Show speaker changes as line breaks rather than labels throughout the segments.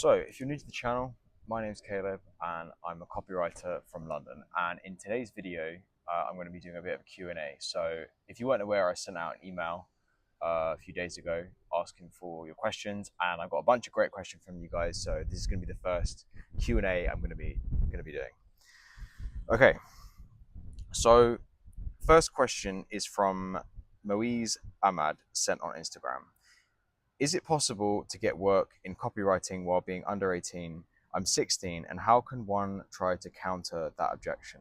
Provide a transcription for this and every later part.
So, if you're new to the channel, my name's Caleb and I'm a copywriter from London. And in today's video, I'm going to be doing a bit of a Q&A. So, if you weren't aware, I sent out an email a few days ago asking for your questions, and I've got a bunch of great questions from you guys. So, this is going to be the first Q&A I'm going to be doing. Okay. So, first question is from Moise Ahmad, sent on Instagram. Is it possible to get work in copywriting while being under 18? I'm 16, and how can one try to counter that objection?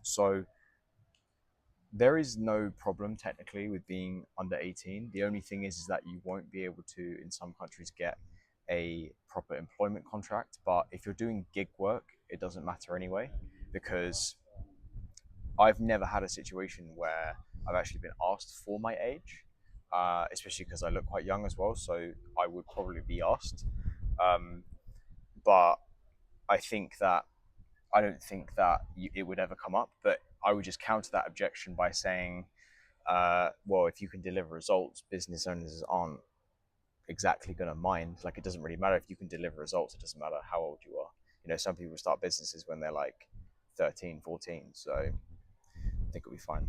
So there is no problem technically with being under 18. The only thing is that you won't be able to, in some countries, get a proper employment contract. But if you're doing gig work, it doesn't matter anyway, because I've never had a situation where I've actually been asked for my age, especially because I look quite young as well. So I would probably be asked. But I don't think that it would ever come up. But I would just counter that objection by saying, well, if you can deliver results, business owners aren't exactly going to mind. Like, it doesn't really matter if you can deliver results. It doesn't matter how old you are. You know, some people start businesses when they're like 13, 14. So I think it'll be fine.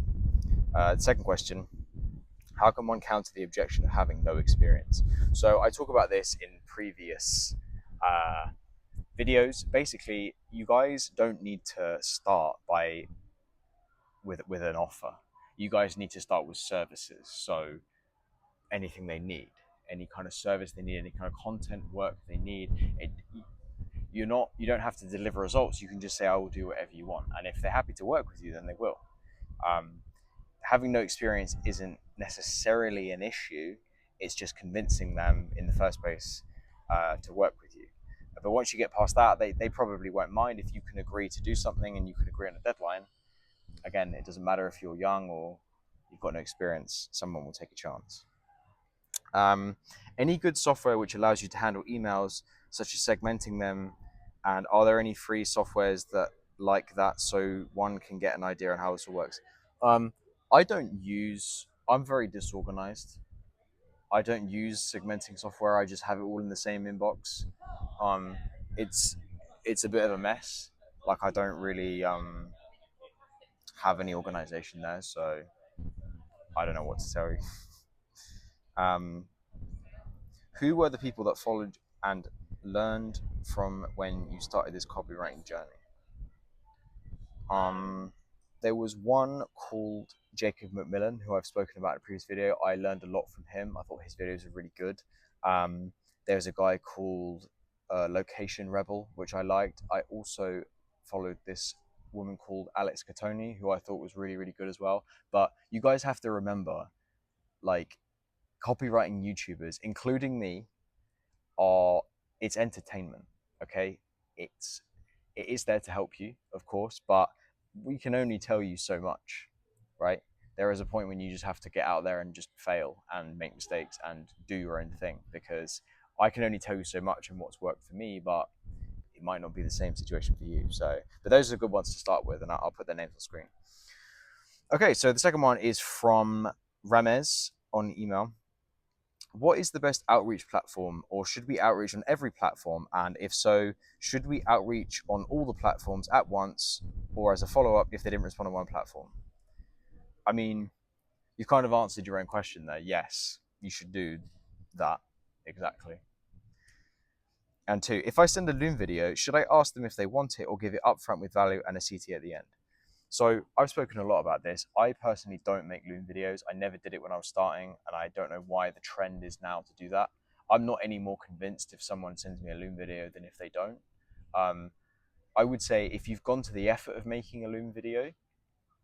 The second question, how can one counter the objection of having no experience? So I talk about this in previous videos. Basically, you guys don't need to start with an offer. You guys need to start with services. So anything they need, any kind of service they need, any kind of content work they need, you don't have to deliver results. You can just say, I will do whatever you want, and if they're happy to work with you, then they will. Having no experience isn't necessarily an issue. It's just convincing them in the first place to work with you. But once you get past that, they probably won't mind if you can agree to do something and you can agree on a deadline. Again, it doesn't matter if you're young or you've got no experience, someone will take a chance. Any good software which allows you to handle emails, such as segmenting them, and are there any free softwares that like that so one can get an idea on how this all works? I'm very disorganized. I don't use segmenting software. I just have it all in the same inbox. Um, it's it's a bit of a mess. Like, I don't really have any organization there, so I don't know what to tell you. Who were the people that followed and learned from when you started this copywriting journey? There was one called Jacob McMillan, who I've spoken about in a previous video. I learned a lot from him. I thought his videos were really good. There's a guy called Location Rebel, which I liked. I also followed this woman called Alex Catoni, who I thought was really, really good as well. But you guys have to remember, like, copywriting YouTubers, including me, it's entertainment. Okay, it is there to help you, of course, but we can only tell you so much, right? There is a point when you just have to get out there and just fail and make mistakes and do your own thing, because I can only tell you so much and what's worked for me, but it might not be the same situation for you. So, but those are good ones to start with, and I'll put their names on the screen. Okay, so the second one is from Ramez on email. What is the best outreach platform, or should we outreach on every platform? And if so, should we outreach on all the platforms at once, or as a follow-up if they didn't respond on one platform? I mean, you've kind of answered your own question there. Yes, you should do that, exactly. And two, if I send a Loom video, should I ask them if they want it or give it upfront with value and a CTA at the end? So I've spoken a lot about this. I personally don't make Loom videos. I never did it when I was starting, and I don't know why the trend is now to do that. I'm not any more convinced if someone sends me a Loom video than if they don't. I would say if you've gone to the effort of making a Loom video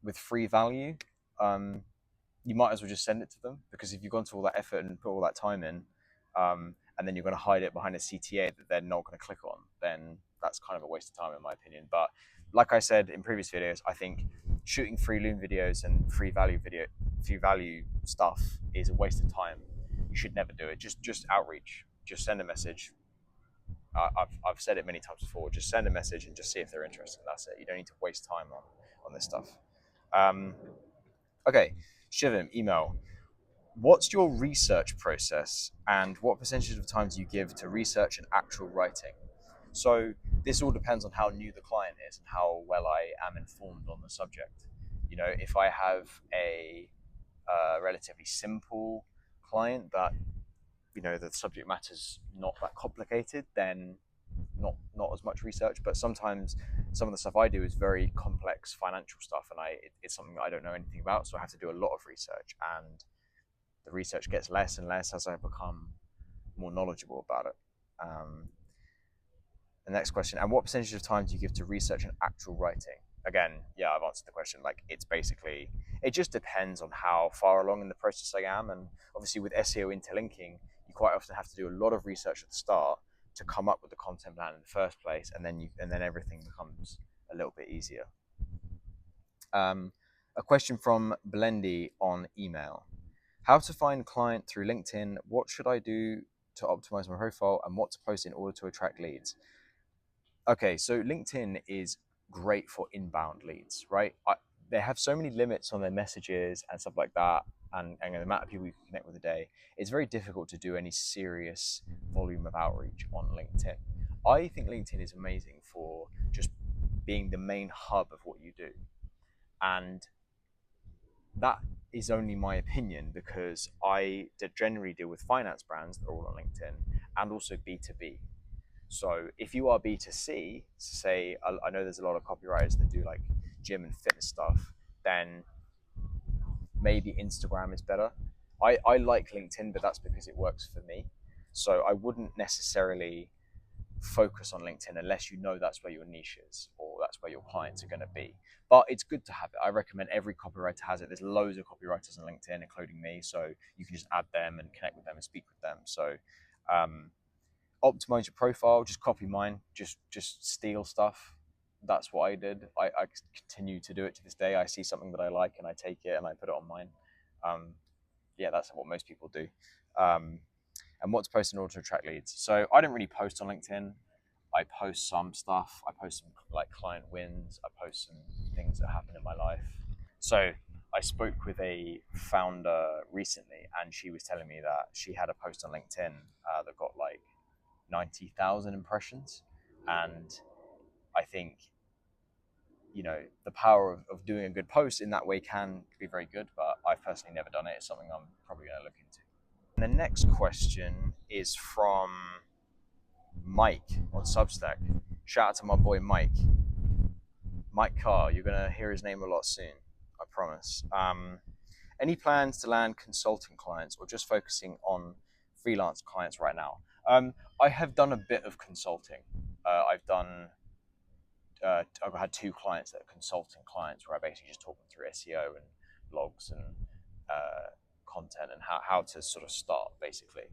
with free value, you might as well just send it to them, because if you've gone to all that effort and put all that time in, and then you're going to hide it behind a CTA that they're not going to click on, then that's kind of a waste of time in my opinion. But like I said in previous videos, I think shooting free Loom videos and free value stuff is a waste of time. You should never do it. Just outreach. Just send a message. I've said it many times before. Just send a message and just see if they're interested. That's it. You don't need to waste time on this stuff. Okay, Shivam, email. What's your research process, and what percentage of time do you give to research and actual writing? So this all depends on how new the client is and how well I am informed on the subject. If I have a relatively simple client that the subject matter's not that complicated, then not as much research. But sometimes some of the stuff I do is very complex financial stuff, and it's something that I don't know anything about, so I have to do a lot of research, and the research gets less and less as I become more knowledgeable about it. The next question, and what percentage of time do you give to research and actual writing? Again, yeah, I've answered the question. Like, it just depends on how far along in the process I am. And obviously with SEO interlinking, you quite often have to do a lot of research at the start to come up with the content plan in the first place. And then everything becomes a little bit easier. A question from Blendy on email. How to find client through LinkedIn? What should I do to optimize my profile, and what to post in order to attract leads? Okay, so LinkedIn is great for inbound leads, right? They have so many limits on their messages and stuff like that, and the amount of people you can connect with a day. It's very difficult to do any serious volume of outreach on LinkedIn. I think LinkedIn is amazing for just being the main hub of what you do. And that is only my opinion, because I generally deal with finance brands that are all on LinkedIn, and also B2B. So if you are B2C, say, I know there's a lot of copywriters that do like gym and fitness stuff, then maybe Instagram is better. I like LinkedIn, but that's because it works for me. So I wouldn't necessarily focus on LinkedIn unless you know that's where your niche is, or that's where your clients are going to be. But it's good to have it. I recommend every copywriter has it. There's loads of copywriters on LinkedIn, including me. So you can just add them and connect with them and speak with them. So optimize your profile, just copy mine, just steal stuff. That's what I did. I continue to do it to this day. I see something that I like and I take it and I put it on mine. Yeah, that's what most people do. And what to post in order to attract leads. So I don't really post on LinkedIn. I post some stuff. I post some like client wins. I post some things that happen in my life. So I spoke with a founder recently, and she was telling me that she had a post on LinkedIn that got like 90,000 impressions. And I think, the power of doing a good post in that way can be very good, but I've personally never done it. It's something I'm probably going to look into. And the next question is from Mike on Substack. Shout out to my boy Mike Carr. You're going to hear his name a lot soon, I promise. Any plans to land consulting clients, or just focusing on freelance clients right now? I have done a bit of consulting. I've had two clients that are consulting clients, where I basically just talk them through SEO and blogs and content, and how to sort of start, basically.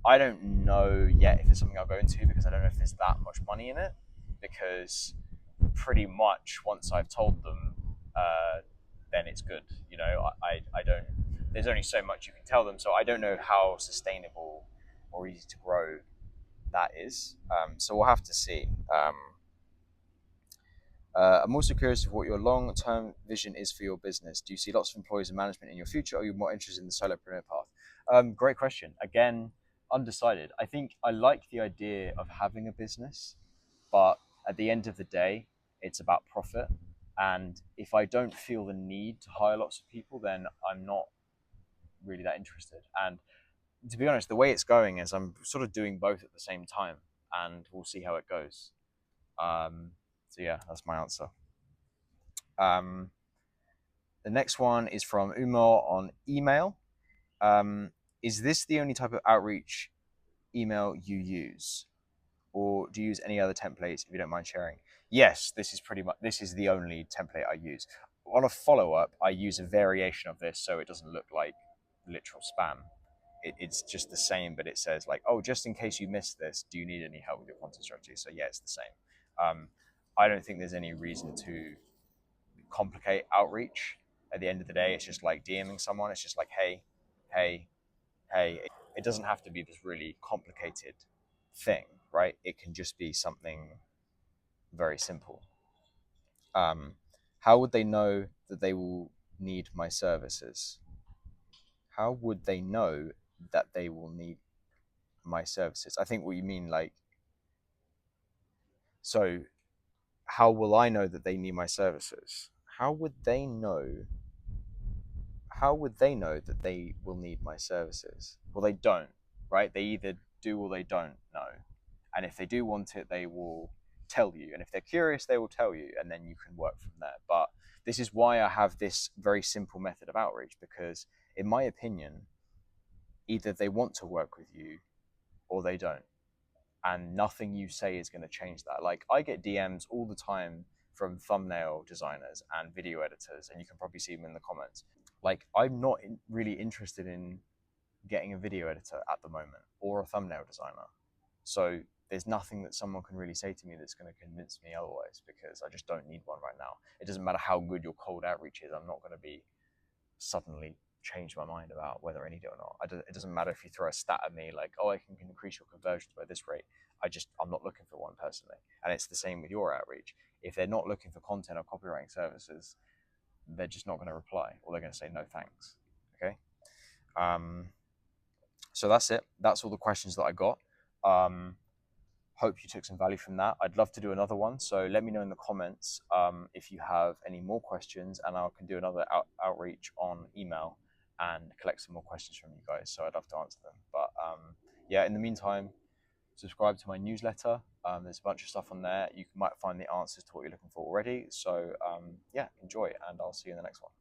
I don't know yet if it's something I'll go into, because I don't know if there's that much money in it, because pretty much once I've told them, then it's good. I don't, there's only so much you can tell them, so I don't know how sustainable or easy to grow that is. So we'll have to see. I'm also curious of what your long-term vision is for your business. Do you see lots of employees and management in your future, or are you more interested in the solopreneur path? Great question. Again, undecided. I think I like the idea of having a business, but at the end of the day, it's about profit. And if I don't feel the need to hire lots of people, then I'm not really that interested. And to be honest, the way it's going is I'm sort of doing both at the same time, and we'll see how it goes. So yeah, that's my answer. The next one is from Umar on email. Is this the only type of outreach email you use, or do you use any other templates, if you don't mind sharing? Yes, this is the only template I use. On a follow-up, I use a variation of this, so it doesn't look like literal spam. It's just the same, but it says like, oh, just in case you missed this, do you need any help with your content strategy? So yeah, it's the same. I don't think there's any reason to complicate outreach. At the end of the day, it's just like DMing someone. It's just like, hey, hey, hey. It doesn't have to be this really complicated thing, right? It can just be something very simple. How would they know that they will need my services? how would they know that they will need my services? I think what you mean, like, so how will I know that they need my services? How would they know? How would they know that they will need my services? Well, they don't, right? They either do or they don't know. And if they do want it, they will tell you. And if they're curious, they will tell you, and then you can work from there. But this is why I have this very simple method of outreach, because in my opinion, either they want to work with you or they don't. And nothing you say is going to change that. Like, I get DMs all the time from thumbnail designers and video editors, and you can probably see them in the comments. Like, I'm not really interested in getting a video editor at the moment or a thumbnail designer. So there's nothing that someone can really say to me that's going to convince me otherwise, because I just don't need one right now. It doesn't matter how good your cold outreach is. I'm not going to be suddenly change my mind about whether I need it or not. It doesn't matter if you throw a stat at me like, oh, I can increase your conversions by this rate. I'm not looking for one personally. And it's the same with your outreach. If they're not looking for content or copywriting services, they're just not going to reply, or they're going to say no thanks. Okay. So that's it. That's all the questions that I got. Hope you took some value from that. I'd love to do another one. So let me know in the comments if you have any more questions, and I can do another outreach on email and collect some more questions from you guys. So I'd love to answer them. But yeah, in the meantime, subscribe to my newsletter. There's a bunch of stuff on there. You might find the answers to what you're looking for already. So yeah, enjoy, and I'll see you in the next one.